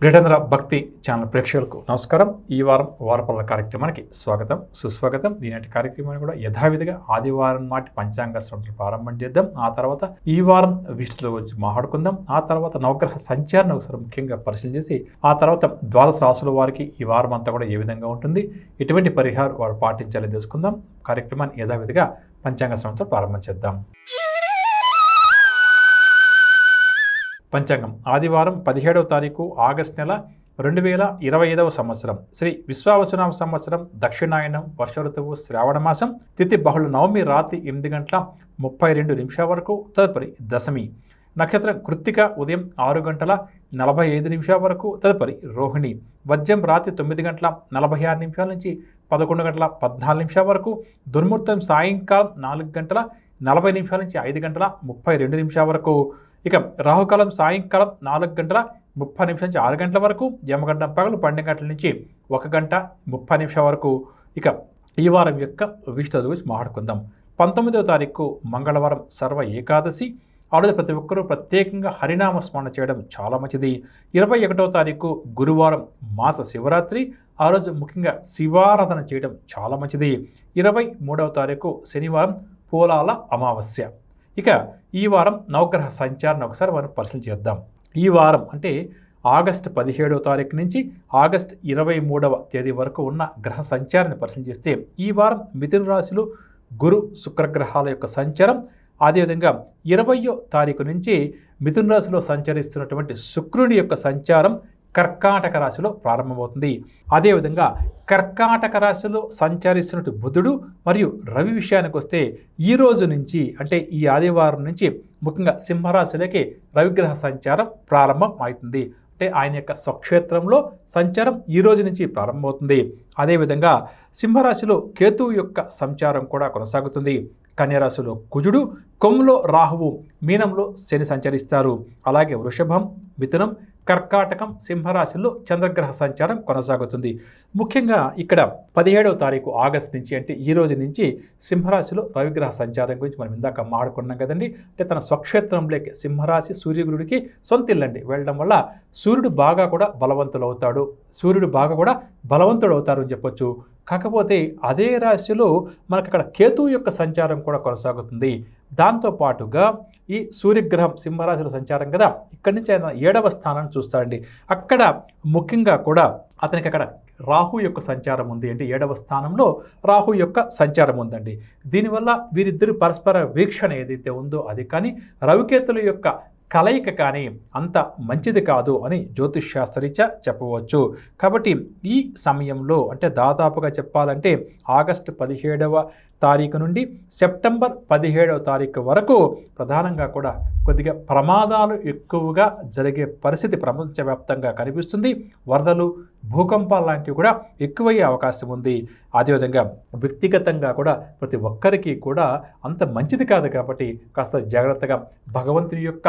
గ్రేటేంద్ర భక్తి ఛానల్ ప్రేక్షకులకు నమస్కారం. ఈ వారం వారపల్ల కార్యక్రమానికి స్వాగతం, సుస్వాగతం. ఈనాటి కార్యక్రమాన్ని కూడా యథావిధిగా ఆదివారం నాటి పంచాంగ శ్రవణం ప్రారంభం చేద్దాం. ఆ తర్వాత ఈ వారం విషయాల గురించి మాట్లాడుకుందాం. ఆ తర్వాత నవగ్రహ సంచారణ ఒకసారి ముఖ్యంగా పరిశీలన చేసి ఆ తర్వాత ద్వాదశ రాశుల వారికి ఈ వారం అంతా కూడా ఏ విధంగా ఉంటుంది, ఎటువంటి పరిహారం వారు పాటించాలని తెలుసుకుందాం. కార్యక్రమాన్ని యథావిధిగా పంచాంగ శ్రవణంతో ప్రారంభం చేద్దాం. పంచాంగం ఆదివారం 17వ తారీఖు ఆగస్టు నెల 2025 సంవత్సరం. శ్రీ విశ్వావసునామ సంవత్సరం, దక్షిణాయనం, వర్ష ఋతువు, శ్రావణ మాసం. తిథి బహుళ నవమి రాత్రి 8:32 వరకు. తదుపరి దశమి. నక్షత్రం కృత్తిక ఉదయం 6:45 వరకు. తదుపరి రోహిణి. వర్జ్యం రాత్రి 9:46 నుంచి 11:14 వరకు. దుర్ముహూర్తం సాయంకాలం 4:40 నుంచి 5:32 వరకు. ఇక రాహుకాలం సాయంకాలం 4:30 నుంచి 6 గంటల వరకు. యమగండం పగలు 12 గంటల నుంచి 1:30 వరకు. ఇక ఈ వారం యొక్క విశిష్టత గురించి మాట్లాడుకుందాం. 19వ తారీఖు మంగళవారం సర్వ ఏకాదశి. ఆ రోజు ప్రతి ఒక్కరూ ప్రత్యేకంగా హరినామ స్మరణ చేయడం చాలా మంచిది. 21వ తారీఖు గురువారం మాస శివరాత్రి. ఆ రోజు ముఖ్యంగా శివారాధన చేయడం చాలా మంచిది. 23వ తారీఖు శనివారం పోలాల అమావాస్య. ఇక ఈ వారం నవగ్రహ సంచారణ ఒకసారి మనం పరిశీలన చేద్దాం. ఈ వారం అంటే ఆగస్టు 17వ తారీఖు నుంచి ఆగస్టు 23వ తేదీ వరకు ఉన్న గ్రహ సంచారాన్ని పరిశీలన చేస్తే ఈ వారం మిథున రాశిలో గురు శుక్రగ్రహాల యొక్క సంచారం, అదేవిధంగా 20వ తారీఖు నుంచి మిథున రాశిలో సంచరిస్తున్నటువంటి శుక్రుని యొక్క సంచారం కర్కాటక రాశిలో ప్రారంభమవుతుంది. అదేవిధంగా కర్కాటక రాశిలో సంచరిస్తున్నట్టు బుధుడు మరియు రవి విషయానికి వస్తే ఈ రోజు నుంచి అంటే ఈ ఆదివారం నుంచి ముఖ్యంగా సింహరాశిలోకి రవిగ్రహ సంచారం ప్రారంభం అవుతుంది. అంటే ఆయన యొక్క స్వక్షేత్రంలో సంచారం ఈ రోజు నుంచి ప్రారంభమవుతుంది. అదేవిధంగా సింహరాశిలో కేతువు యొక్క సంచారం కూడా కొనసాగుతుంది. కన్యరాశిలో కుజుడు, కొమ్ములో రాహువు, మీనంలో శని సంచరిస్తారు. అలాగే వృషభం, మిథునం, కర్కాటకం, సింహరాశిలో చంద్రగ్రహ సంచారం కొనసాగుతుంది. ముఖ్యంగా ఇక్కడ 17వ తారీఖు ఆగస్టు నుంచి అంటే ఈ రోజు నుంచి సింహరాశిలో రవిగ్రహ సంచారం గురించి మనం ఇందాక మాట్లాడుకున్నాం కదండి. అంటే తన స్వక్షేత్రంలోకి సింహరాశి సూర్యగురుడికి సొంతిల్లండి వెళ్ళడం వల్ల సూర్యుడు బాగా కూడా బలవంతుడు అవుతారు అని చెప్పొచ్చు. కాకపోతే అదే రాశిలో మనకు అక్కడ కేతువు యొక్క సంచారం కూడా కొనసాగుతుంది. దాంతోపాటుగా ఈ సూర్యగ్రహం సింహరాశిలో సంచారం కదా, ఇక్కడి నుంచి ఆయన 7వ స్థానాన్ని చూస్తాడండి. అక్కడ ముఖ్యంగా కూడా అతనికి అక్కడ రాహు యొక్క సంచారం ఉంది. అంటే 7వ స్థానంలో రాహు యొక్క సంచారం ఉందండి. దీనివల్ల వీరిద్దరు పరస్పర వీక్షణ ఏదైతే ఉందో అది కానీ రవికేతుల యొక్క కలయిక కానీ అంత మంచిది కాదు అని జ్యోతిష్ శాస్త్రరీత్యా చెప్పవచ్చు. కాబట్టి ఈ సమయంలో అంటే దాదాపుగా చెప్పాలంటే ఆగస్టు 17వ తారీఖు నుండి సెప్టెంబర్ 17వ తారీఖు వరకు ప్రధానంగా కూడా కొద్దిగా ప్రమాదాలు ఎక్కువగా జరిగే పరిస్థితి ప్రపంచవ్యాప్తంగా కనిపిస్తుంది. వరదలు, భూకంపాలు లాంటివి కూడా ఎక్కువయ్యే అవకాశం ఉంది. అదేవిధంగా వ్యక్తిగతంగా కూడా ప్రతి ఒక్కరికి కూడా అంత మంచిది కాదు. కాబట్టి కాస్త జాగ్రత్తగా భగవంతుని యొక్క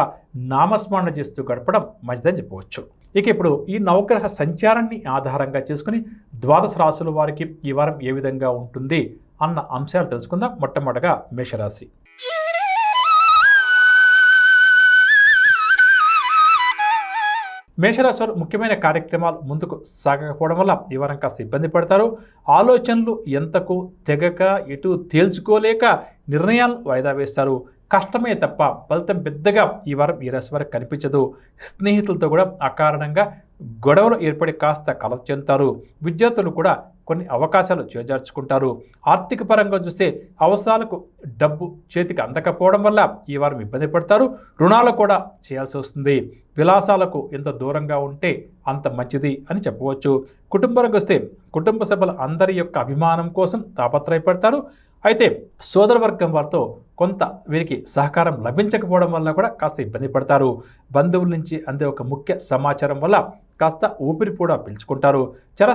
నామస్మరణ చేస్తూ గడపడం మంచిదని చెప్పవచ్చు. ఇక ఇప్పుడు ఈ నవగ్రహ సంచారాన్ని ఆధారంగా చేసుకుని ద్వాదశ రాశుల వారికి ఈ వారం ఏ విధంగా ఉంటుంది అన్న అంశాలు తెలుసుకుందాం. మొట్టమొదటిగా మేషరాశి. మేషరాశి వారు ముఖ్యమైన కార్యక్రమాలు ముందుకు సాగకపోవడం వల్ల ఈ వారం కాస్త ఇబ్బంది పడతారు. ఆలోచనలు ఎంతకు తెగక ఎటు తేల్చుకోలేక నిర్ణయాలు వాయిదా వేస్తారు. కష్టమే తప్ప ఫలితం పెద్దగా ఈ వారం ఈ రాశి వారికి కనిపించదు. స్నేహితులతో కూడా అకారణంగా గొడవలు ఏర్పడి కాస్త కలత చెందుతారు. విద్యార్థులు కూడా కొన్ని అవకాశాలు చేజార్చుకుంటారు. ఆర్థిక పరంగా చూస్తే అవసరాలకు డబ్బు చేతికి అందకపోవడం వల్ల ఈ వారం ఇబ్బంది పడతారు. రుణాలు కూడా చేయాల్సి వస్తుంది. విలాసాలకు ఎంత దూరంగా ఉంటే అంత మంచిది అని చెప్పవచ్చు. కుటుంబానికి వస్తే కుటుంబ సభ్యుల అందరి యొక్క అభిమానం కోసం తాపత్రయపడతారు. అయితే సోదరవర్గం వారితో కొంత వీరికి సహకారం లభించకపోవడం వల్ల కూడా కాస్త ఇబ్బంది పడతారు. బంధువుల నుంచి అందే ఒక ముఖ్య సమాచారం వల్ల కాస్త ఊపిరి కూడా పీల్చుకుంటారు.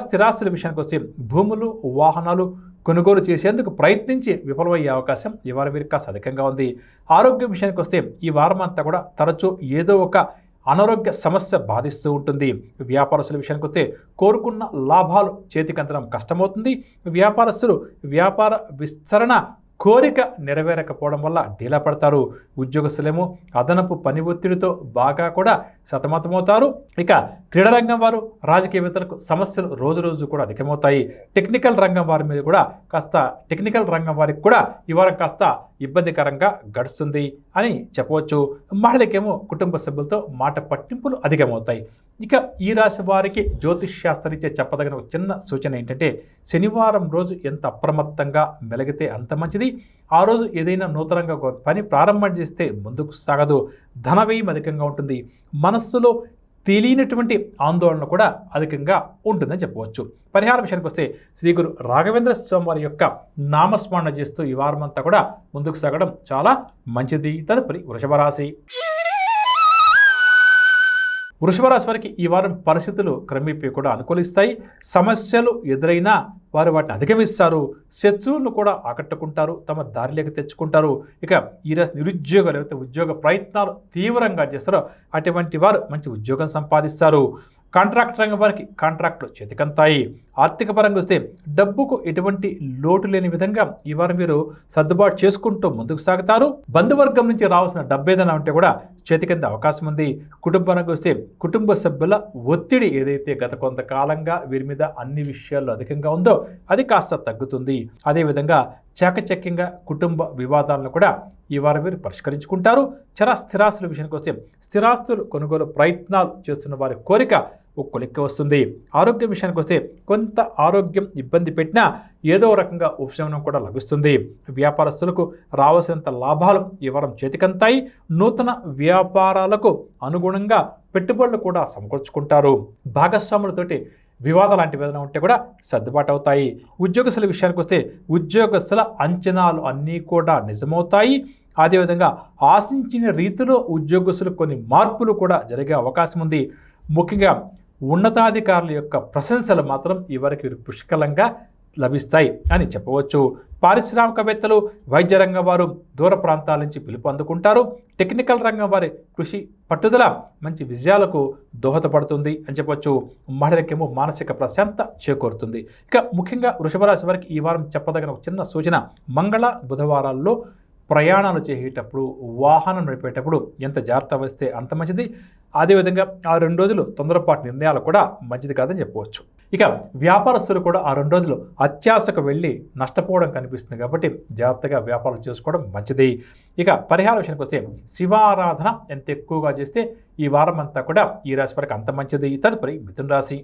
స్థిరాస్తుల విషయానికి వస్తే భూములు, వాహనాలు కొనుగోలు చేసేందుకు ప్రయత్నించి విఫలమయ్యే అవకాశం ఈ వారం వీరికి కాస్త అధికంగా ఉంది. ఆరోగ్య విషయానికి వస్తే ఈ వారం అంతా కూడా తరచూ ఏదో ఒక అనారోగ్య సమస్య బాధిస్తూ ఉంటుంది. వ్యాపారస్తుల విషయానికి వస్తే కోరుకున్న లాభాలు చేతికి అందడం కష్టమవుతుంది. వ్యాపారస్తులు వ్యాపార విస్తరణ కోరిక నెరవేరకపోవడం వల్ల డీలా పడతారు. ఉద్యోగస్తులేమో అదనపు పని ఒత్తిడితో బాగా కూడా సతమతమవుతారు. ఇక క్రీడారంగం వారు, రాజకీయవేత్తలకు సమస్యలు రోజు రోజు కూడా అధికమవుతాయి. టెక్నికల్ రంగం వారి మీద కూడా టెక్నికల్ రంగం వారికి కూడా ఈ వారం కాస్త ఇబ్బందికరంగా గడుస్తుంది అని చెప్పవచ్చు. మహిళకేమో కుటుంబ సభ్యులతో మాట పట్టింపులు అధికమవుతాయి. ఇక ఈ రాశి వారికి జ్యోతిష్ శాస్త్రరీత్యా చెప్పదగిన ఒక చిన్న సూచన ఏంటంటే, శనివారం రోజు ఎంత అప్రమత్తంగా మెలిగితే అంత మంచిది. ఆ రోజు ఏదైనా నూతనంగా ఒక పని ప్రారంభం చేస్తే ముందుకు సాగదు. ధన వ్యయం అధికంగా ఉంటుంది. మనస్సులో తెలియనటువంటి ఆందోళన కూడా అధికంగా ఉంటుందని చెప్పవచ్చు. పరిహార విషయానికి వస్తే శ్రీ గురు రాఘవేంద్ర స్వామి వారి యొక్క నామస్మరణ చేస్తూ ఈ వారం అంతా కూడా ముందుకు సాగడం చాలా మంచిది. తదుపరి వృషభ రాశి. వృషభ రాశి వారికి ఈ వారం పరిస్థితులు క్రమేపీ కూడా అనుకూలిస్తాయి. సమస్యలు ఎదురైనా వారు వాటిని అధిగమిస్తారు. శత్రువులను కూడా ఆకట్టుకుంటారు, తమ దారిలోకి తెచ్చుకుంటారు. ఇక ఈ రాశి నిరుద్యోగులు ఎవరైతే ఉద్యోగ ప్రయత్నాలు తీవ్రంగా చేస్తారో అటువంటి వారు మంచి ఉద్యోగం సంపాదిస్తారు. కాంట్రాక్ట్ రంగం వారికి కాంట్రాక్టులు చేతికంతాయి. ఆర్థిక పరంగా వస్తే డబ్బుకు ఎటువంటి లోటు లేని విధంగా ఈ వారం మీరు సర్దుబాటు చేసుకుంటూ ముందుకు సాగుతారు. బంధువర్గం నుంచి రావాల్సిన డబ్బు ఏదైనా ఉంటే కూడా చేతికందే అవకాశం ఉంది. కుటుంబ పరంగా వస్తే కుటుంబ సభ్యుల ఒత్తిడి ఏదైతే గత కొంతకాలంగా వీరి మీద అన్ని విషయాల్లో అధికంగా ఉందో అది కాస్త తగ్గుతుంది. అదేవిధంగా చాకచక్యంగా కుటుంబ వివాదాలను కూడా ఈ వారం మీరు పరిష్కరించుకుంటారు. స్థిరాస్తుల విషయానికి వస్తే స్థిరాస్తులు కొనుగోలు ప్రయత్నాలు చేస్తున్న వారి కోరిక ఒక కొలిక్కి వస్తుంది. ఆరోగ్యం విషయానికి వస్తే కొంత ఆరోగ్యం ఇబ్బంది పెట్టినా ఏదో రకంగా ఉపశమనం కూడా లభిస్తుంది. వ్యాపారస్తులకు రావాల్సినంత లాభాలు ఈ వారం చేతికంతాయి. నూతన వ్యాపారాలకు అనుగుణంగా పెట్టుబడులు కూడా సమకూర్చుకుంటారు. భాగస్వాములతోటి వివాదాలు లాంటివి ఏదైనా ఉంటే కూడా సర్దుబాటు అవుతాయి. ఉద్యోగస్తుల విషయానికి వస్తే ఉద్యోగస్తుల అంచనాలు అన్నీ కూడా నిజమవుతాయి. అదేవిధంగా ఆశించిన రీతిలో ఉద్యోగస్తులు కొన్ని మార్పులు కూడా జరిగే అవకాశం ఉంది. ముఖ్యంగా ఉన్నతాధికారుల యొక్క ప్రశంసలు మాత్రం ఇవరకు పుష్కలంగా లభిస్తాయి అని చెప్పవచ్చు. పారిశ్రామికవేత్తలు, వైద్య రంగం వారు దూర ప్రాంతాల నుంచి పిలుపు అందుకుంటారు. టెక్నికల్ రంగం వారి కృషి పట్టుదల మంచి విజయాలకు దోహదపడుతుంది అని చెప్పవచ్చు. మహిళలకేమో మానసిక ప్రశాంతత చేకూరుతుంది. ఇక ముఖ్యంగా వృషభ రాశి వారికి ఈ వారం చెప్పదగిన ఒక చిన్న సూచన, మంగళ బుధవారాల్లో ప్రయాణాలు చేసేటప్పుడు, వాహనం నడిపేటప్పుడు ఎంత జాగ్రత్త వహిస్తే అంత మంచిది. అదేవిధంగా ఆ 2 రోజులు తొందరపాటు నిర్ణయాలు కూడా మంచిది కాదని చెప్పవచ్చు. ఇక వ్యాపారస్తులు కూడా ఆ 2 రోజులు అత్యాశకు వెళ్ళి నష్టపోవడం కనిపిస్తుంది కాబట్టి జాగ్రత్తగా వ్యాపారం చేసుకోవడం మంచిది. ఇక పరిహార విషయానికి వస్తే శివారాధన ఎంత ఎక్కువగా చేస్తే ఈ వారం అంతా కూడా ఈ రాశి వారికి అంత మంచిది. తదుపరి మిథున రాశి.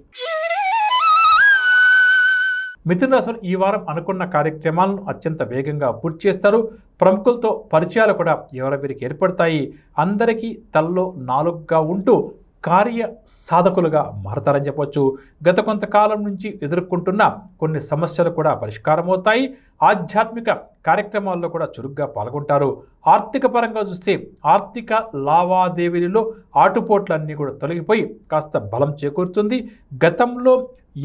మిథున రాశి వారు ఈ వారం అనుకున్న కార్యక్రమాలను అత్యంత వేగంగా పూర్తి చేస్తారు. ప్రముఖులతో పరిచయాలు కూడా ఎవరి వీరికి ఏర్పడతాయి. అందరికీ తలలో నాలుగుగా ఉంటూ కార్య సాధకులుగా మారతారని చెప్పవచ్చు. గత కొంతకాలం నుంచి ఎదుర్కొంటున్న కొన్ని సమస్యలు కూడా పరిష్కారం అవుతాయి. ఆధ్యాత్మిక కార్యక్రమాల్లో కూడా చురుగ్గా పాల్గొంటారు. ఆర్థిక పరంగా చూస్తే ఆర్థిక లావాదేవీలలో ఆటుపోట్లన్నీ కూడా తొలగిపోయి కాస్త బలం చేకూరుతుంది. గతంలో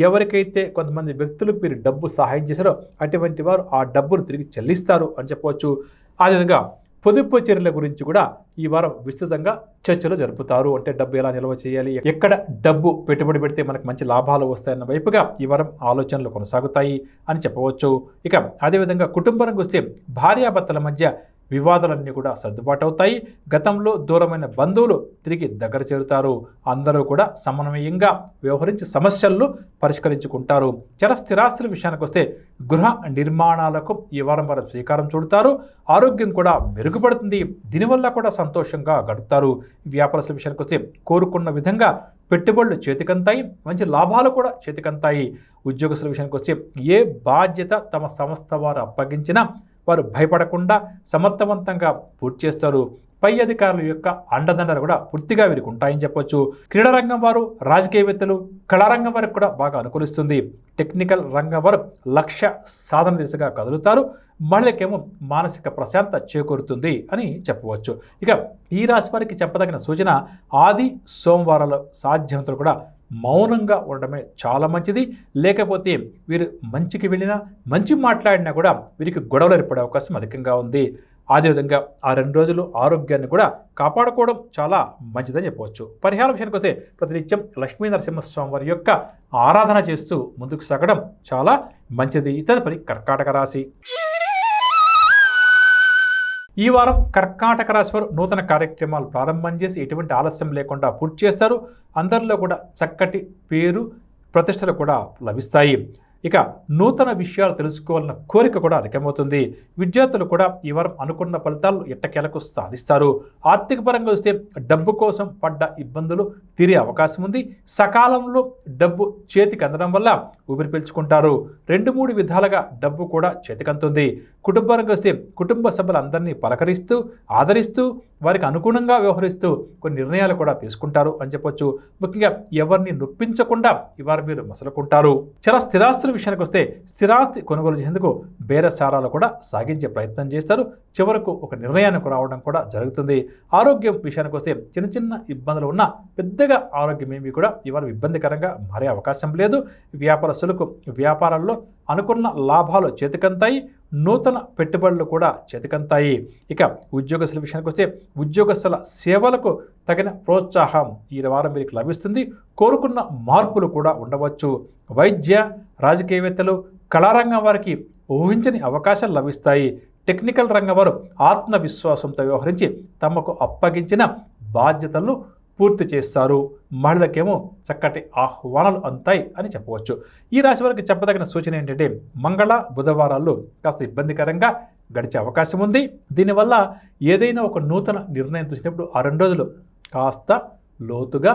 ఎవరికైతే కొంతమంది వ్యక్తులకు మీరు డబ్బు సహాయం చేశారో అటువంటి వారు ఆ డబ్బును తిరిగి చెల్లిస్తారు అని చెప్పవచ్చు. అదేవిధంగా పొదుపు చర్యల గురించి కూడా ఈ వారం విస్తృతంగా చర్చలు జరుపుతారు. అంటే డబ్బు ఎలా నిల్వ చేయాలి, ఎక్కడ డబ్బు పెట్టుబడి పెడితే మనకు మంచి లాభాలు వస్తాయన్న వైపుగా ఈ వారం ఆలోచనలు కొనసాగుతాయి అని చెప్పవచ్చు. ఇక అదేవిధంగా కుటుంబానికి వస్తే భార్యాభర్తల మధ్య వివాదాలన్నీ కూడా సర్దుబాటు అవుతాయి. గతంలో దూరమైన బంధువులు తిరిగి దగ్గర చేరుతారు. అందరూ కూడా సమన్వయంగా వ్యవహరించి సమస్యలను పరిష్కరించుకుంటారు. స్థిరాస్తుల విషయానికి వస్తే గృహ నిర్మాణాలకు ఈ వారం వారు శ్రీకారం చుడతారు. ఆరోగ్యం కూడా మెరుగుపడుతుంది. దీనివల్ల కూడా సంతోషంగా గడుపుతారు. వ్యాపారస్తుల విషయానికి వస్తే కోరుకున్న విధంగా పెట్టుబడులు చేతికంతాయి. మంచి లాభాలు కూడా చేతికంతాయి. ఉద్యోగస్తుల విషయానికి వస్తే ఏ బాధ్యత తమ సంస్థ వారు అప్పగించినా వారు భయపడకుండా సమర్థవంతంగా పూర్తి చేస్తారు. పై అధికారుల యొక్క అండదండలు కూడా పూర్తిగా వీరికి ఉంటాయని చెప్పొచ్చు. క్రీడారంగం వారు, రాజకీయవేత్తలు, కళారంగం వారికి కూడా బాగా అనుకూలిస్తుంది. టెక్నికల్ రంగం వారు లక్ష్య సాధన దిశగా కదులుతారు. మహిళకేమో మానసిక ప్రశాంతత చేకూరుతుంది అని చెప్పవచ్చు. ఇక ఈ రాశి వారికి చెప్పదగిన సూచన, ఆది సోమవారాలు సాధ్యమంతలు కూడా మౌనంగా ఉండడమే చాలా మంచిది. లేకపోతే వీరు మంచికి వెళ్ళినా, మంచి మాట్లాడినా కూడా వీరికి గొడవలు ఏర్పడే అవకాశం అధికంగా ఉంది. అదేవిధంగా ఆ 2 రోజులు ఆరోగ్యాన్ని కూడా కాపాడుకోవడం చాలా మంచిదని చెప్పవచ్చు. పరిహార విషయానికి వస్తే ప్రతినిత్యం లక్ష్మీ నరసింహస్వామి వారి యొక్క ఆరాధన చేస్తూ ముందుకు సాగడం చాలా మంచిది. తదుపరి కర్కాటక రాశి. ఈ వారం కర్కాటక రాశి వారు నూతన కార్యక్రమాలు ప్రారంభం చేసి ఎటువంటి ఆలస్యం లేకుండా పూర్తి చేస్తారు. అందరిలో కూడా చక్కటి పేరు ప్రతిష్టలు కూడా లభిస్తాయి. ఇక నూతన విషయాలు తెలుసుకోవాలన్న కోరిక కూడా అధికమవుతుంది. విద్యార్థులు కూడా ఈ వారం అనుకున్న ఫలితాలు ఎట్టకేలకు సాధిస్తారు. ఆర్థిక పరంగా వస్తే డబ్బు కోసం పడ్డ ఇబ్బందులు తీరే అవకాశం ఉంది. సకాలంలో డబ్బు చేతికి అందడం వల్ల ఊపిరి పీల్చుకుంటారు. 2-3 విధాలుగా డబ్బు కూడా చేతికంతుంది. కుటుంబపరంగా వస్తే కుటుంబ సభ్యులందరినీ పలకరిస్తూ ఆదరిస్తూ వారికి అనుగుణంగా వ్యవహరిస్తూ కొన్ని నిర్ణయాలు కూడా తీసుకుంటారు అని చెప్పొచ్చు. ముఖ్యంగా ఎవరిని నొప్పించకుండా ఇవారు మీరు మసలుకుంటారు. చాలా స్థిరాస్తుల విషయానికి వస్తే స్థిరాస్తి కొనుగోలు చేసేందుకు బేరసారాలు కూడా సాగించే ప్రయత్నం చేస్తారు. చివరకు ఒక నిర్ణయానికి రావడం కూడా జరుగుతుంది. ఆరోగ్యం విషయానికి వస్తే చిన్న చిన్న ఇబ్బందులు ఉన్నా పెద్దగా ఆరోగ్యం ఏమీ కూడా ఇవాళ ఇబ్బందికరంగా మారే అవకాశం లేదు. వ్యాపారస్తులకు వ్యాపారాల్లో అనుకున్న లాభాలు చేతికంతాయి. నూతన పెట్టుబడులు కూడా చేతికంతాయి. ఇక ఉద్యోగస్తుల విషయానికి వస్తే ఉద్యోగస్తుల సేవలకు తగిన ప్రోత్సాహం ఈ వారం వీరికి లభిస్తుంది. కోరుకున్న మార్పులు కూడా ఉండవచ్చు. వైద్య రాజకీయవేత్తలు కళారంగం వారికి ఊహించని అవకాశాలు లభిస్తాయి. టెక్నికల్ రంగం వారు ఆత్మవిశ్వాసంతో వ్యవహరించి తమకు అప్పగించిన బాధ్యతలను పూర్తి చేస్తారు. మహిళలకేమో చక్కటి ఆహ్వానాలు అందుతాయి అని చెప్పవచ్చు. ఈ రాశి వారికి చెప్పదగిన సూచన ఏంటంటే మంగళ బుధవారాల్లో కాస్త ఇబ్బందికరంగా గడిచే అవకాశం ఉంది. దీనివల్ల ఏదైనా ఒక నూతన నిర్ణయం చూసినప్పుడు ఆ 2 రోజులు కాస్త లోతుగా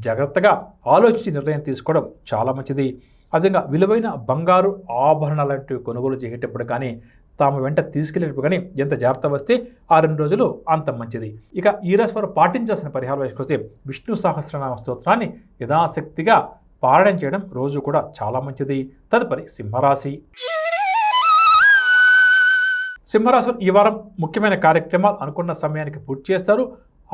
జాగ్రత్తగా ఆలోచించి నిర్ణయం తీసుకోవడం చాలా మంచిది. అదేవిధంగా విలువైన బంగారు ఆభరణాలు లాంటివి కొనుగోలు చేసేటప్పుడు కానీ తాము వెంట తీసుకెళ్ళేటప్పుడు కానీ ఎంత జాగ్రత్త వస్తే ఆ 2 రోజులు అంత మంచిది. ఇక ఈ రాశి వారు పాటించాల్సిన పరిహారం వేసుకొస్తే విష్ణు సహస్రనామ స్తోత్రాన్ని యథాశక్తిగా పారాయణ చేయడం రోజు కూడా చాలా మంచిది. తదుపరి సింహరాశి. సింహరాశి ఈ వారం ముఖ్యమైన కార్యక్రమాలు అనుకున్న సమయానికి పూర్తి చేస్తారు.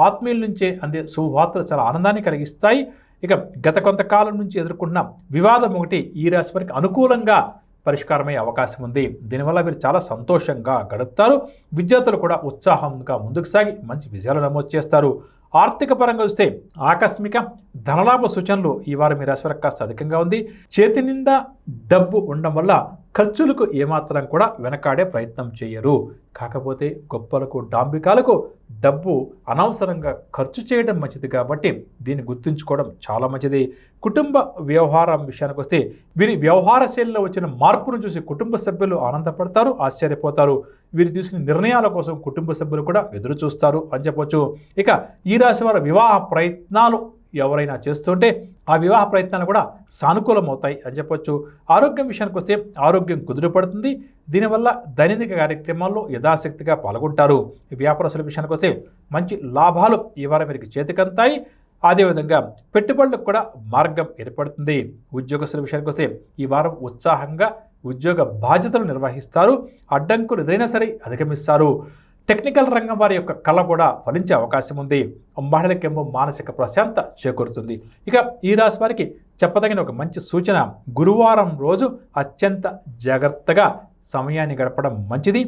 ఆత్మీయుల నుంచే అందే శుభవార్తలు చాలా ఆనందాన్ని కలిగిస్తాయి. ఇక గత కొంతకాలం నుంచి ఎదుర్కొన్న వివాదం ఒకటి ఈ రాశి వారికి అనుకూలంగా పరిష్కారమయ్యే అవకాశం ఉంది. దీనివల్ల మీరు చాలా సంతోషంగా గడుపుతారు. విద్యార్థులు కూడా ఉత్సాహంగా ముందుకు సాగి మంచి విజయాలు నమోదు చేస్తారు. ఆర్థిక పరంగా చూస్తే ఆకస్మిక ధనలాభ సూచనలు ఈ వారం మీ రాశి వారికి కాస్త అధికంగా ఉంది. చేతి నిండా డబ్బు ఉండడం వల్ల ఖర్చులకు ఏమాత్రం కూడా వెనకాడే ప్రయత్నం చేయరు. కాకపోతే గొప్పలకు డాంబికాలకు డబ్బు అనవసరంగా ఖర్చు చేయడం మంచిది కాబట్టి దీన్ని గుర్తుంచుకోవడం చాలా మంచిది. కుటుంబ వ్యవహారం విషయానికి వస్తే వీరి వ్యవహార శైలిలో వచ్చిన మార్పును చూసి కుటుంబ సభ్యులు ఆనందపడతారు, ఆశ్చర్యపోతారు. వీరు తీసుకునే నిర్ణయాల కోసం కుటుంబ సభ్యులు కూడా ఎదురు చూస్తారు అని చెప్పొచ్చు. ఇక ఈ రాశి వారి వివాహ ప్రయత్నాలు ఎవరైనా చేస్తుంటే ఆ వివాహ ప్రయత్నాలు కూడా సానుకూలమవుతాయి అని చెప్పొచ్చు. ఆరోగ్యం విషయానికి వస్తే ఆరోగ్యం కుదురుపడుతుంది. దీనివల్ల దైనందిక కార్యక్రమాల్లో యథాశక్తిగా పాల్గొంటారు. వ్యాపారస్తుల విషయానికి వస్తే మంచి లాభాలు ఈ వారం వీరికి చేతికంతాయి. అదేవిధంగా పెట్టుబడులకు కూడా మార్గం ఏర్పడుతుంది. ఉద్యోగస్తుల విషయానికి వస్తే ఈ వారం ఉత్సాహంగా ఉద్యోగ బాధ్యతలు నిర్వహిస్తారు. అడ్డంకులు ఎదురైనా సరే అధిగమిస్తారు. టెక్నికల్ రంగం వారి యొక్క కళ కూడా ఫలించే అవకాశం ఉంది. మహిళలకేమో మానసిక ప్రశాంతత చేకూరుతుంది. ఇక ఈ రాశి వారికి చెప్పదగిన ఒక మంచి సూచన గురువారం రోజు అత్యంత జాగ్రత్తగా సమయాన్ని గడపడం మంచిది.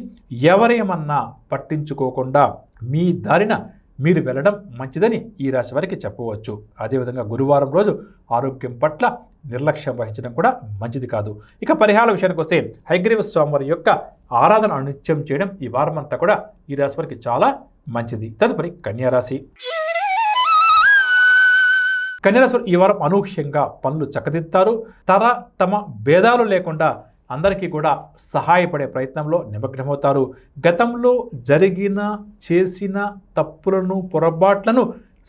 ఎవరేమన్నా పట్టించుకోకుండా మీ దారిన మీరు వెళ్ళడం మంచిదని ఈ రాశి వారికి చెప్పవచ్చు. అదేవిధంగా గురువారం రోజు ఆరోగ్యం పట్ల నిర్లక్ష్యం వహించడం కూడా మంచిది కాదు. ఇక పరిహార విషయానికి వస్తే హయగ్రీవ స్వామివారి యొక్క ఆరాధన అనిత్యం చేయడం ఈ వారం అంతా కూడా ఈ రాశి వారికి చాలా మంచిది. తదుపరి కన్యారాశి. కన్యారాశి ఈ వారం అనూహ్యంగా పనులు చక్కదిద్దుతారు. తమ భేదాలు లేకుండా అందరికీ కూడా సహాయపడే ప్రయత్నంలో నిమగ్నమవుతారు. గతంలో చేసిన తప్పులను పొరపాట్లను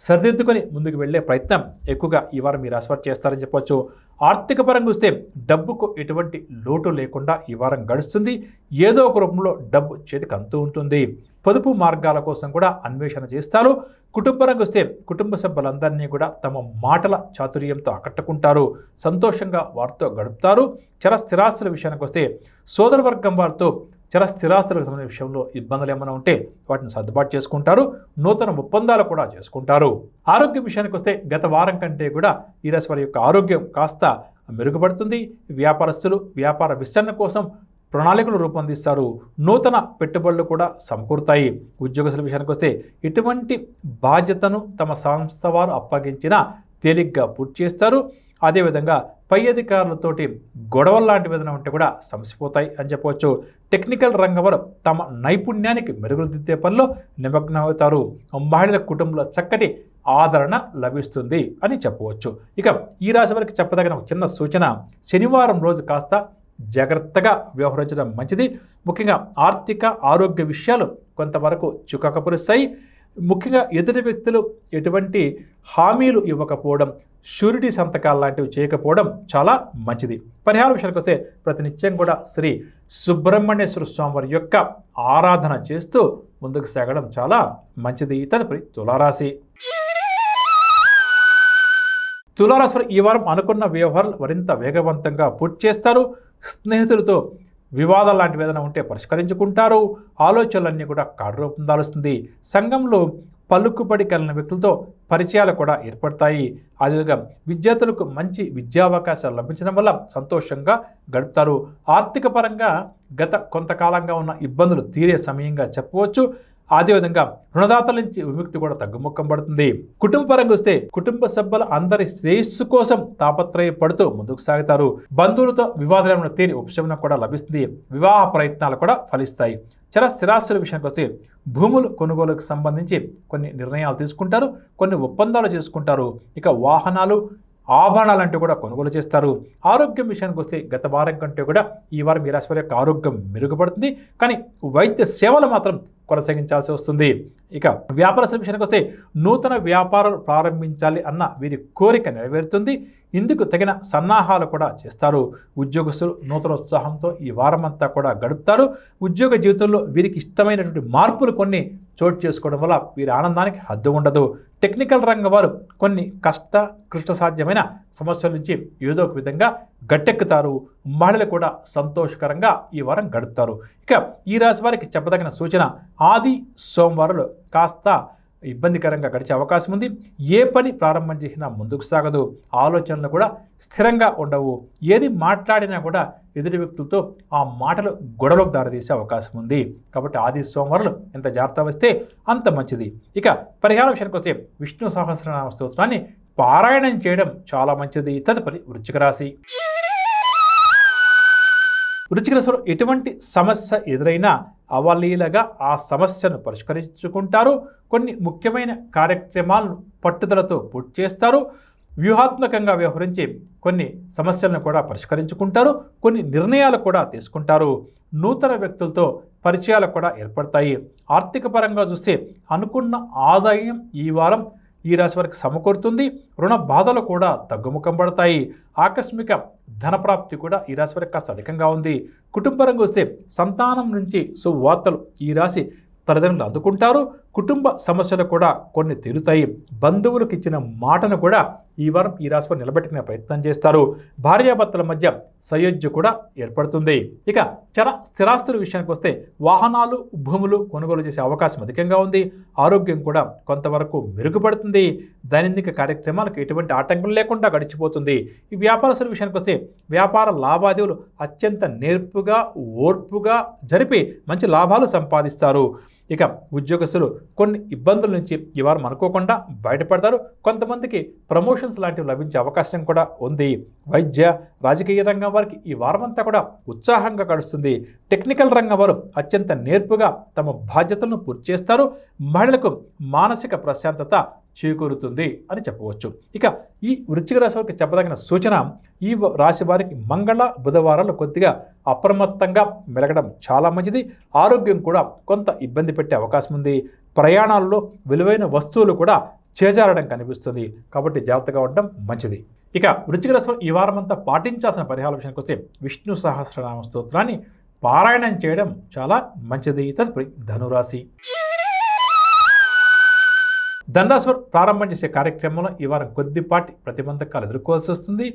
సరిదిద్దుకొని ముందుకు వెళ్ళే ప్రయత్నం ఎక్కువగా ఈ వారం మీ రాశి వారు చేస్తారని చెప్పవచ్చు. ఆర్థిక పరంగా చూస్తే డబ్బుకు ఎటువంటి లోటు లేకుండా ఈ వారం గడుస్తుంది. ఏదో ఒక రూపంలో డబ్బు చేతికి అంతూ ఉంటుంది. పొదుపు మార్గాల కోసం కూడా అన్వేషణ చేస్తారు. కుటుంబపరంగా వస్తే కుటుంబ సభ్యులందరినీ కూడా తమ మాటల చాతుర్యంతో ఆకట్టుకుంటారు. సంతోషంగా వారితో గడుపుతారు. చర స్థిరాస్తుల విషయానికి వస్తే సోదరవర్గం వారితో చర స్థిరాస్తులకు సంబంధించిన విషయంలో ఇబ్బందులు ఏమైనా ఉంటే వాటిని సర్దుబాటు చేసుకుంటారు. నూతన ఒప్పందాలు కూడా చేసుకుంటారు. ఆరోగ్యం విషయానికి వస్తే గత వారం కంటే కూడా ఈ రాశి వారి యొక్క ఆరోగ్యం కాస్త మెరుగుపడుతుంది. వ్యాపారస్తులు వ్యాపార విస్తరణ కోసం ప్రణాళికలు రూపొందిస్తారు. నూతన పెట్టుబడులు కూడా సమకూరుతాయి. ఉద్యోగస్తుల విషయానికి వస్తే ఇటువంటి బాధ్యతను తమ సంస్థ వారు అప్పగించినా తేలిగ్గా పూర్తి చేస్తారు. అదేవిధంగా పై అధికారులతోటి గొడవలు లాంటివి ఏదైనా ఉంటే కూడా సమసిపోతాయి అని చెప్పవచ్చు. టెక్నికల్ రంగం వారు తమ నైపుణ్యానికి మెరుగులు దిద్దే పనిలో నిమగ్నమవుతారు. మహిళల కుటుంబంలో చక్కటి ఆదరణ లభిస్తుంది అని చెప్పవచ్చు. ఇక ఈ రాశి వారికి చెప్పదగిన ఒక చిన్న సూచన, శనివారం రోజు కాస్త జాగ్రత్తగా వ్యవహరించడం మంచిది. ముఖ్యంగా ఆర్థిక ఆరోగ్య విషయాలు కొంతవరకు చికాకుపరుస్తాయి. ముఖ్యంగా ఎదుటి వ్యక్తులు ఎటువంటి హామీలు ఇవ్వకపోవడం, షూరిటీ సంతకాలు లాంటివి చేయకపోవడం చాలా మంచిది. పరిహార విషయానికి వస్తే ప్రతినిత్యం కూడా శ్రీ సుబ్రహ్మణ్యేశ్వర స్వామి వారి యొక్క ఆరాధన చేస్తూ ముందుకు సాగడం చాలా మంచిది. తదుపరి తులారాశి. తులారాశి వారు ఈ వారం అనుకున్న వ్యవహారాలు మరింత వేగవంతంగా పూర్తి చేస్తారు. స్నేహితులతో వివాదాలు లాంటివి ఏదైనా ఉంటే పరిష్కరించుకుంటారు. ఆలోచనలన్నీ కూడా కార్యరూపం దాలుస్తుంది. సంఘంలో పలుకుబడి కలిగిన వ్యక్తులతో పరిచయాలు కూడా ఏర్పడతాయి. అదేవిధంగా విద్యార్థులకు మంచి విద్యావకాశాలు లభించడం వల్ల సంతోషంగా గడుపుతారు. ఆర్థిక పరంగా గత కొంతకాలంగా ఉన్న ఇబ్బందులు తీరే సమయంగా చెప్పవచ్చు. అదేవిధంగా రుణదాతల నుంచి విముక్తి కూడా తగ్గుముఖం పడుతుంది. కుటుంబ పరంగా వస్తే కుటుంబ సభ్యుల అందరి శ్రేయస్సు కోసం తాపత్రయపడుతూ ముందుకు సాగుతారు. బంధువులతో వివాదాలను తీరి ఉపశమనం కూడా లభిస్తుంది. వివాహ ప్రయత్నాలు కూడా ఫలిస్తాయి. స్థిరాస్తుల విషయానికి వస్తే భూములు కొనుగోలుకు సంబంధించి కొన్ని నిర్ణయాలు తీసుకుంటారు, కొన్ని ఒప్పందాలు చేసుకుంటారు. ఇక వాహనాలు, ఆభరణాలు అంటే కూడా కొనుగోలు చేస్తారు. ఆరోగ్యం విషయానికి వస్తే గత వారం కంటే కూడా ఈ వారం ఈ రాశి వారి యొక్క ఆరోగ్యం మెరుగుపడుతుంది. కానీ వైద్య సేవలు మాత్రం కొనసాగించాల్సి వస్తుంది. ఇక వ్యాపారస్తుల విషయానికి వస్తే నూతన వ్యాపారాలు ప్రారంభించాలి అన్న వీరి కోరిక నెరవేరుతుంది. ఇందుకు తగిన సన్నాహాలు కూడా చేస్తారు. ఉద్యోగస్తులు నూతన ఉత్సాహంతో ఈ వారం అంతా కూడా గడుపుతారు. ఉద్యోగ జీవితంలో వీరికి ఇష్టమైనటువంటి మార్పులు కొన్ని చోటు చేసుకోవడం వల్ల వీరి ఆనందానికి హద్దు ఉండదు. టెక్నికల్ రంగం వారు కొన్ని క్లిష్ట సాధ్యమైన సమస్యల నుంచి ఏదో ఒక విధంగా గట్టెక్కుతారు. మహిళలు కూడా సంతోషకరంగా ఈ వారం గడుపుతారు. ఇక ఈ రాశి వారికి చెప్పదగిన సూచన, ఆది సోమవారాలు కాస్త ఇబ్బందికరంగా గడిచే అవకాశం ఉంది. ఏ పని ప్రారంభం చేసినా ముందుకు సాగదు. ఆలోచనలు కూడా స్థిరంగా ఉండవు. ఏది మాట్లాడినా కూడా ఎదుటి వ్యక్తులతో ఆ మాటలు గొడవలకు దారితీసే అవకాశం ఉంది. కాబట్టి ఆది సోమవారాలు ఎంత జాగ్రత్త వస్తే అంత మంచిది. ఇక పరిహార విషయానికి వస్తే విష్ణు సహస్రనామ స్తోత్రాన్ని పారాయణం చేయడం చాలా మంచిది. తదుపరి వృశ్చిక రాశి. వృశ్చిక రాశిలో ఎటువంటి సమస్య ఎదురైనా అవలీలగా ఆ సమస్యను పరిష్కరించుకుంటారు. కొన్ని ముఖ్యమైన కార్యక్రమాలను పట్టుదలతో పూర్తి చేస్తారు. వ్యూహాత్మకంగా వ్యవహరించి కొన్ని సమస్యలను కూడా పరిష్కరించుకుంటారు. కొన్ని నిర్ణయాలు కూడా తీసుకుంటారు. నూతన వ్యక్తులతో పరిచయాలు కూడా ఏర్పడతాయి. ఆర్థిక పరంగా చూస్తే అనుకున్న ఆదాయం ఈ వారం ఈ రాశి వారికి సమకూరుతుంది. రుణ బాధలు కూడా తగ్గుముఖం పడతాయి. ఆకస్మిక ధనప్రాప్తి కూడా ఈ రాశి వారికి కాస్త అధికంగా ఉంది. కుటుంబపరంగా వస్తే సంతానం నుంచి శుభవార్తలు ఈ రాశి తల్లిదండ్రులు అందుకుంటారు. కుటుంబ సమస్యలు కూడా కొన్ని తీరుతాయి. బంధువులకు ఇచ్చిన మాటను కూడా ఈ వారం ఈ రాశిలో నిలబెట్టుకునే ప్రయత్నం చేస్తారు. భార్యాభర్తల మధ్య సయోధ్య కూడా ఏర్పడుతుంది. ఇక స్థిరాస్తుల విషయానికి వస్తే వాహనాలు, భూములు కొనుగోలు చేసే అవకాశం అధికంగా ఉంది. ఆరోగ్యం కూడా కొంతవరకు మెరుగుపడుతుంది. దైనందిక కార్యక్రమాలకు ఎటువంటి ఆటంకం లేకుండా గడిచిపోతుంది. ఈ వ్యాపారస్తుల విషయానికి వస్తే వ్యాపార లావాదేవీలు అత్యంత నేర్పుగా, ఓర్పుగా జరిపి మంచి లాభాలు సంపాదిస్తారు. ఇక ఉద్యోగస్తులు కొన్ని ఇబ్బందుల నుంచి ఈ వారం అనుకోకుండా బయటపడతారు. కొంతమందికి ప్రమోషన్స్ లాంటివి లభించే అవకాశం కూడా ఉంది. వైద్య, రాజకీయ రంగం వారికి ఈ వారం అంతా కూడా ఉత్సాహంగా గడుస్తుంది. టెక్నికల్ రంగం వారు అత్యంత నేర్పుగా తమ బాధ్యతలను పూర్తి చేస్తారు. మహిళలకు మానసిక ప్రశాంతత చేకూరుతుంది అని చెప్పవచ్చు. ఇక ఈ వృశ్చిక రాశి వారికి చెప్పదగిన సూచన, ఈ రాశి వారికి మంగళ, బుధవారాలు కొద్దిగా అప్రమత్తంగా మెలగడం చాలా మంచిది. ఆరోగ్యం కూడా కొంత ఇబ్బంది పెట్టే అవకాశం ఉంది. ప్రయాణాల్లో విలువైన వస్తువులు కూడా చేజారడం కనిపిస్తుంది. కాబట్టి జాగ్రత్తగా ఉండడం మంచిది. ఇక వృశ్చిక రాశి ఈ వారం అంతా పాటించాల్సిన పరిహార విషయానికి వస్తే విష్ణు సహస్రనామ స్తోత్రాన్ని పారాయణం చేయడం చాలా మంచిది. తదుపరి ధనురాశి. ధనురాశి ప్రారంభం చేసే కార్యక్రమంలో ఈ వారం కొద్దిపాటి ప్రతిబంధకాలు ఎదుర్కోవాల్సి వస్తుంది.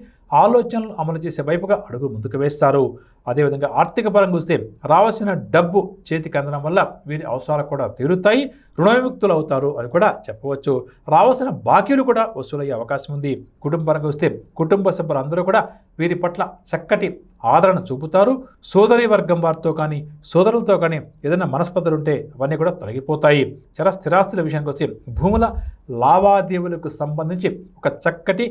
ఆలోచనలు అమలు చేసే వైపుగా అడుగు ముందుకు వేస్తారు. అదేవిధంగా ఆర్థిక పరంగా చూస్తే రావాల్సిన డబ్బు చేతికి అందడం వల్ల వీరి అవసరాలు కూడా తీరుతాయి. రుణ విముక్తులు అవుతారు అని కూడా చెప్పవచ్చు. రావాల్సిన బాకీలు కూడా వసూలయ్యే అవకాశం ఉంది. కుటుంబ పరంగా వస్తే కుటుంబ సభ్యులందరూ కూడా వీరి పట్ల చక్కటి ఆదరణ చూపుతారు. సోదరి వర్గం వారితో కానీ సోదరులతో కానీ ఏదైనా మనస్పర్ధలు ఉంటే అవన్నీ కూడా తొలగిపోతాయి. స్థిరాస్తుల విషయానికి వస్తే భూముల లావాదేవీలకు సంబంధించి ఒక చక్కటి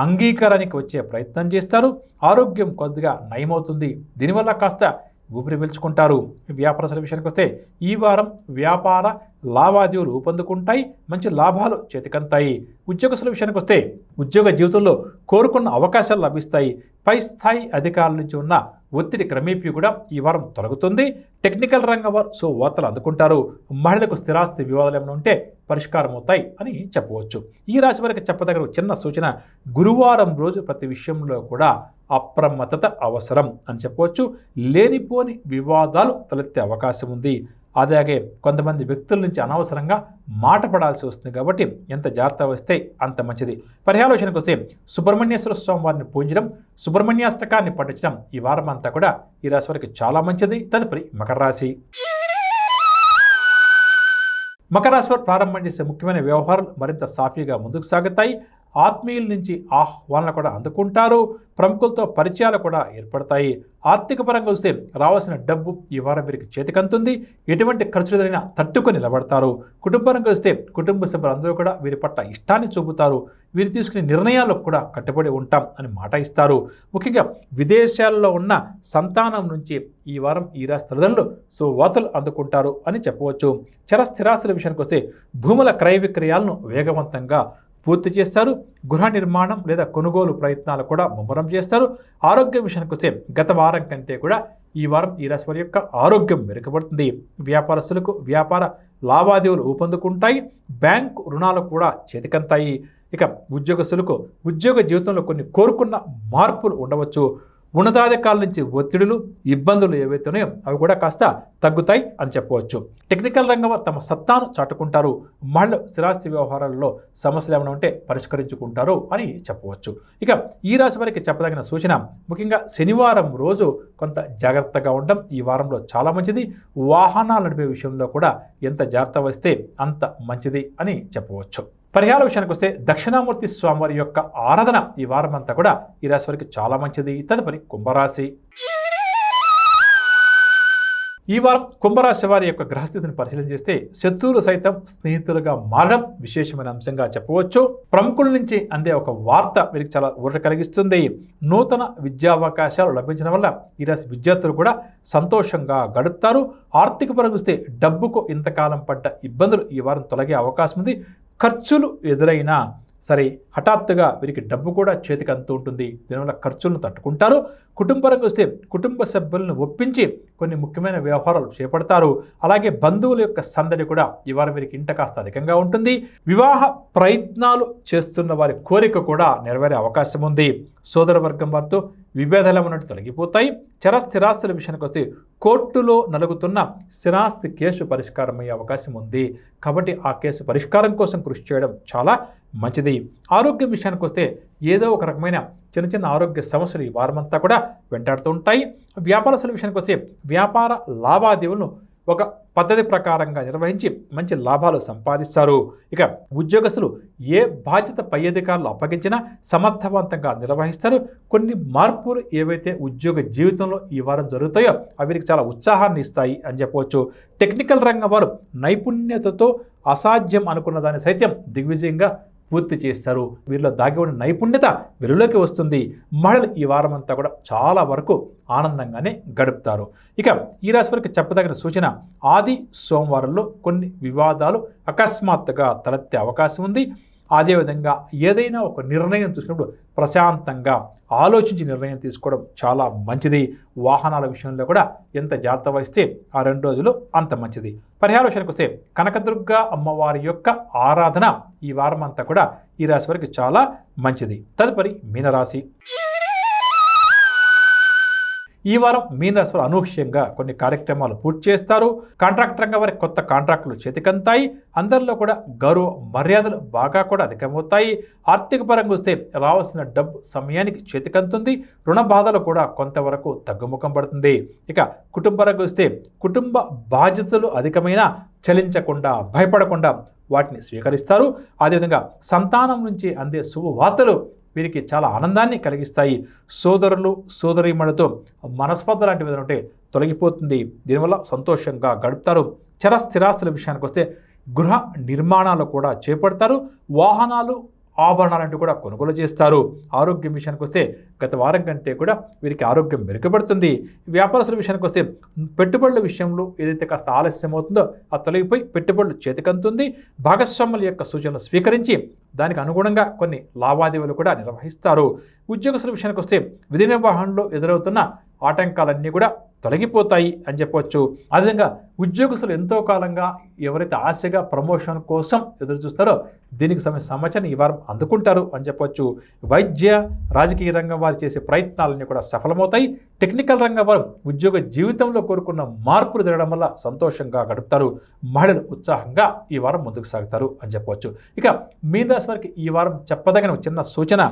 అంగీకారానికి వచ్చే ప్రయత్నం చేస్తారు. ఆరోగ్యం కొద్దిగా నయమవుతుంది. దీనివల్ల కాస్త ఊపిరి పీల్చుకుంటారు. వ్యాపారస్తుల విషయానికి వస్తే ఈ వారం వ్యాపార లావాదేవీలు ఊపందుకుంటాయి. మంచి లాభాలు చేతికంతాయి. ఉద్యోగస్తుల విషయానికి వస్తే ఉద్యోగ జీవితంలో కోరుకున్న అవకాశాలు లభిస్తాయి. పై స్థాయి అధికారుల నుంచి ఉన్న ఒత్తిడి క్రమేపీ కూడా ఈ వారం తొలగుతుంది. టెక్నికల్ రంగం వారు వార్తలు అందుకుంటారు. మహిళలకు స్థిరాస్తి వివాదాలు ఏమైనా ఉంటే పరిష్కారం అవుతాయి అని చెప్పవచ్చు. ఈ రాశి వారికి చెప్పదగిన చిన్న సూచన, గురువారం రోజు ప్రతి విషయంలో కూడా అప్రమత్తత అవసరం అని చెప్పవచ్చు. లేనిపోని వివాదాలు తలెత్తే అవకాశం ఉంది. అలాగే కొంతమంది వ్యక్తుల నుంచి అనవసరంగా మాట పడాల్సి వస్తుంది. కాబట్టి ఎంత జాగ్రత్త వస్తే అంత మంచిది. పరిహార విషయానికి వస్తే సుబ్రహ్మణ్యేశ్వర స్వామి వారిని పూజించడం, సుబ్రహ్మణ్యాష్టకాన్ని పఠించడం ఈ వారం అంతా కూడా ఈ రాశి వారికి చాలా మంచిది. తదుపరి మకర రాశి. మకర రాశి వారు ప్రారంభం చేసే ముఖ్యమైన వ్యవహారాలు మరింత సాఫీగా ముందుకు సాగుతాయి. ఆత్మీయుల నుంచి ఆహ్వానాలు కూడా అందుకుంటారు. ప్రముఖులతో పరిచయాలు కూడా ఏర్పడతాయి. ఆర్థిక పరంగా వస్తే రావాల్సిన డబ్బు ఈ వారం వీరికి చేతికంతుంది. ఎటువంటి ఖర్చులు ఎదురైనా తట్టుకొని నిలబడతారు. కుటుంబపరంగా వస్తే కుటుంబ సభ్యులందరూ కూడా వీరి పట్ల ఇష్టాన్ని చూపుతారు. వీరు తీసుకునే నిర్ణయాలకు కూడా కట్టుబడి ఉంటాం అని మాట ఇస్తారు. ముఖ్యంగా విదేశాల్లో ఉన్న సంతానం నుంచి ఈ వారం ఈ రాశి తల్లిదండ్రులు వార్తలు అందుకుంటారు అని చెప్పవచ్చు. చర స్థిరాస్తుల విషయానికి వస్తే భూముల క్రయ విక్రయాలను వేగవంతంగా పూర్తి చేస్తారు. గృహ నిర్మాణం లేదా కొనుగోలు ప్రయత్నాలు కూడా ముమ్మరం చేస్తారు. ఆరోగ్యం విషయానికి వస్తే గత వారం కంటే కూడా ఈ వారం ఈ రాశి వారి యొక్క ఆరోగ్యం మెరుగుపడుతుంది. వ్యాపారస్తులకు వ్యాపార లావాదేవీలు ఊపందుకుంటాయి. బ్యాంకు రుణాలు కూడా చేతికంతాయి. ఇక ఉద్యోగస్తులకు ఉద్యోగ జీవితంలో కొన్ని కోరుకున్న మార్పులు ఉండవచ్చు. ఉన్నతాధికారుల నుంచి ఒత్తిడులు ఇబ్బందులు ఏవైతే ఉన్నాయో అవి కూడా కాస్త తగ్గుతాయి అని చెప్పవచ్చు. టెక్నికల్ రంగంలో తమ సత్తాను చాటుకుంటారు. మహిళలు స్థిరాస్తి వ్యవహారాల్లో సమస్యలు ఏమైనా ఉంటే పరిష్కరించుకుంటారు అని చెప్పవచ్చు. ఇక ఈ రాశి వారికి చెప్పదగిన సూచన, ముఖ్యంగా శనివారం రోజు కొంత జాగ్రత్తగా ఉండడం ఈ వారంలో చాలా మంచిది. వాహనాలు నడిపే విషయంలో కూడా ఎంత జాగ్రత్త వస్తే అంత మంచిది అని చెప్పవచ్చు. పరిహార విషయానికి వస్తే దక్షిణామూర్తి స్వామివారి యొక్క ఆరాధన ఈ వారం అంతా కూడా ఈ రాశి వారికి చాలా మంచిది. తదుపరి కుంభరాశి. ఈ వారం కుంభరాశి వారి యొక్క గ్రహస్థితిని పరిశీలన చేస్తే శత్రువులు సైతం స్నేహితులుగా మారడం విశేషమైన అంశంగా చెప్పవచ్చు. ప్రముఖుల నుంచి అందే ఒక వార్త వీరికి చాలా ఊరట కలిగిస్తుంది. నూతన విద్యావకాశాలు లభించడం వల్ల ఈ రాశి విద్యార్థులు కూడా సంతోషంగా గడుపుతారు. ఆర్థిక పరంగా చూస్తే డబ్బుకు ఇంతకాలం పడ్డ ఇబ్బందులు ఈ వారం తొలగే అవకాశం ఉంది. ఖర్చులు ఎదురైనా సరే హఠాత్తుగా వీరికి డబ్బు కూడా చేతికి అంతూ ఉంటుంది. దీనివల్ల ఖర్చులను తట్టుకుంటారు. కుటుంబపరంగా వస్తే కుటుంబ సభ్యులను ఒప్పించి కొన్ని ముఖ్యమైన వ్యవహారాలు చేపడతారు. అలాగే బంధువుల యొక్క సందడి కూడా ఈ వారం వీరికి ఇంట కాస్త అధికంగా ఉంటుంది. వివాహ ప్రయత్నాలు చేస్తున్న వారి కోరిక కూడా నెరవేరే అవకాశం ఉంది. సోదర వర్గం వారితో విభేదాలు ఉన్నట్టు తొలగిపోతాయి. చర స్థిరాస్తుల విషయానికి వస్తే కోర్టులో నలుగుతున్న స్థిరాస్తి కేసు పరిష్కారం అయ్యే అవకాశం ఉంది. కాబట్టి ఆ కేసు పరిష్కారం కోసం కృషి చేయడం చాలా మంచిది. ఆరోగ్యం విషయానికి వస్తే ఏదో ఒక రకమైన చిన్న చిన్న ఆరోగ్య సమస్యలు ఈ వారమంతా కూడా వెంటాడుతూ ఉంటాయి. వ్యాపారస్తుల విషయానికి వస్తే వ్యాపార లావాదేవీలను ఒక పద్ధతి ప్రకారంగా నిర్వహించి మంచి లాభాలు సంపాదిస్తారు. ఇక ఉద్యోగస్తులు ఏ బాధ్యత పై అధికారులు అప్పగించినా సమర్థవంతంగా నిర్వహిస్తారు. కొన్ని మార్పులు ఏవైతే ఉద్యోగ జీవితంలో ఈ వారం జరుగుతాయో అవి వీరికి చాలా ఉత్సాహాన్ని ఇస్తాయి అని చెప్పవచ్చు. టెక్నికల్ రంగం వారు నైపుణ్యతతో అసాధ్యం అనుకున్న దాన్ని సైతం దిగ్విజయంగా పూర్తి చేస్తారు. వీరిలో దాగి ఉన్న నైపుణ్యత వెలుగులోకి వస్తుంది. మహిళలు ఈ వారం అంతా కూడా చాలా వరకు ఆనందంగానే గడుపుతారు. ఇక ఈ రాశి వారికి చెప్పదగిన సూచన, ఆది సోమవారంలో కొన్ని వివాదాలు అకస్మాత్తుగా తలెత్తే అవకాశం ఉంది. అదేవిధంగా ఏదైనా ఒక నిర్ణయం తీసుకున్నప్పుడు ప్రశాంతంగా ఆలోచించి నిర్ణయం తీసుకోవడం చాలా మంచిది. వాహనాల విషయంలో కూడా ఎంత జాగ్రత్త వహిస్తే ఆ 2 రోజులు అంత మంచిది. పరిహార విషయానికి వస్తే కనకదుర్గ అమ్మవారి యొక్క ఆరాధన ఈ వారం అంతా కూడా ఈ రాశి వారికి చాలా మంచిది. తదుపరి మీనరాశి. ఈ వారం మీనరాశి వారు అనూహ్యంగా కొన్ని కార్యక్రమాలు పూర్తి చేస్తారు. కాంట్రాక్ట్ రంగం వారికి కొత్త కాంట్రాక్టులు చేతికంతాయి. అందరిలో కూడా గౌరవ మర్యాదలు బాగా కూడా అధికమవుతాయి. ఆర్థిక పరంగా వస్తే రావాల్సిన డబ్బు సమయానికి చేతికంతుంది. రుణ బాధలు కూడా కొంతవరకు తగ్గుముఖం పడుతుంది. ఇక కుటుంబ పరంగా వస్తే కుటుంబ బాధ్యతలు అధికమైన చలించకుండా భయపడకుండా వాటిని స్వీకరిస్తారు. అదేవిధంగా సంతానం నుంచి అందే శుభవార్తలు వీరికి చాలా ఆనందాన్ని కలిగిస్తాయి. సోదరులు సోదరీమణులతో మనస్పర్ధ లాంటివి ఏదైనా ఉంటే తొలగిపోతుంది. దీనివల్ల సంతోషంగా గడుపుతారు. చర స్థిరాస్తుల విషయానికి వస్తే గృహ నిర్మాణాలు కూడా చేపడతారు. వాహనాలు ఆభరణాలంటూ కూడా కొనుగోలు చేస్తారు. ఆరోగ్యం విషయానికి వస్తే గత వారం కంటే కూడా వీరికి ఆరోగ్యం మెరుగుపడుతుంది. వ్యాపారస్తుల విషయానికి వస్తే పెట్టుబడుల విషయంలో ఏదైతే కాస్త ఆలస్యం అవుతుందో అది తొలగిపోయి పెట్టుబడులు చేతికంతుంది. భాగస్వాముల యొక్క సూచనలు స్వీకరించి దానికి అనుగుణంగా కొన్ని లావాదేవీలు కూడా నిర్వహిస్తారు. ఉద్యోగస్తుల విషయానికి వస్తే విధి నిర్వహణలో ఎదురవుతున్న ఆటంకాలన్నీ కూడా తొలగిపోతాయి అని చెప్పవచ్చు. అదేవిధంగా ఉద్యోగస్తులు ఎంతో కాలంగా ఎవరైతే ఆశగా ప్రమోషన్ కోసం ఎదురు చూస్తారో దీనికి సమాచారాన్ని ఈ వారం అందుకుంటారు అని చెప్పవచ్చు. వైద్య రాజకీయ రంగం వారు చేసే ప్రయత్నాలన్నీ కూడా సఫలమవుతాయి. టెక్నికల్ రంగం వారు ఉద్యోగ జీవితంలో కోరుకున్న మార్పులు జరగడం వల్ల సంతోషంగా గడుపుతారు. మహిళలు ఉత్సాహంగా ఈ వారం ముందుకు సాగుతారు అని చెప్పవచ్చు. ఇక మీన రాశి వారికి ఈ వారం చెప్పదగిన చిన్న సూచన,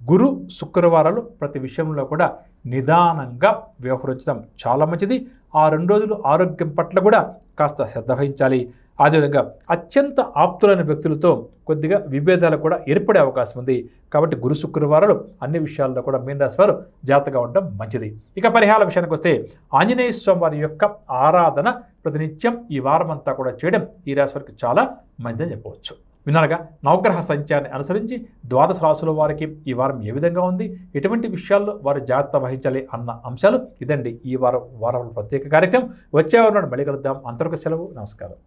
గురు శుక్రవారాలు ప్రతి విషయంలో కూడా నిదానంగా వ్యవహరించడం చాలా మంచిది. ఆ 2 రోజులు ఆరోగ్యం పట్ల కూడా కాస్త శ్రద్ధ వహించాలి. అదేవిధంగా అత్యంత ఆప్తులైన వ్యక్తులతో కొద్దిగా విభేదాలు కూడా ఏర్పడే అవకాశం ఉంది. కాబట్టి గురు శుక్రవారాలు అన్ని విషయాల్లో కూడా మీన రాశి వారు జాగ్రత్తగా ఉండడం మంచిది. ఇక పరిహార విషయానికి వస్తే ఆంజనేయ స్వామి వారి యొక్క ఆరాధన ప్రతినిత్యం ఈ వారం అంతా కూడా చేయడం ఈ రాశి వారికి చాలా మంచిదని చెప్పవచ్చు. విన్నారుగా, నవగ్రహ సంచారాన్ని అనుసరించి ద్వాదశ రాశుల వారికి ఈ వారం ఏ విధంగా ఉంది, ఎటువంటి విషయాల్లో వారు జాగ్రత్త వహించాలి అన్న అంశాలు ఇదండి ఈ వారం ప్రత్యేక కార్యక్రమం. వచ్చే వారం మళ్ళీ కలుద్దాం. అంతవరకు సెలవు. నమస్కారం.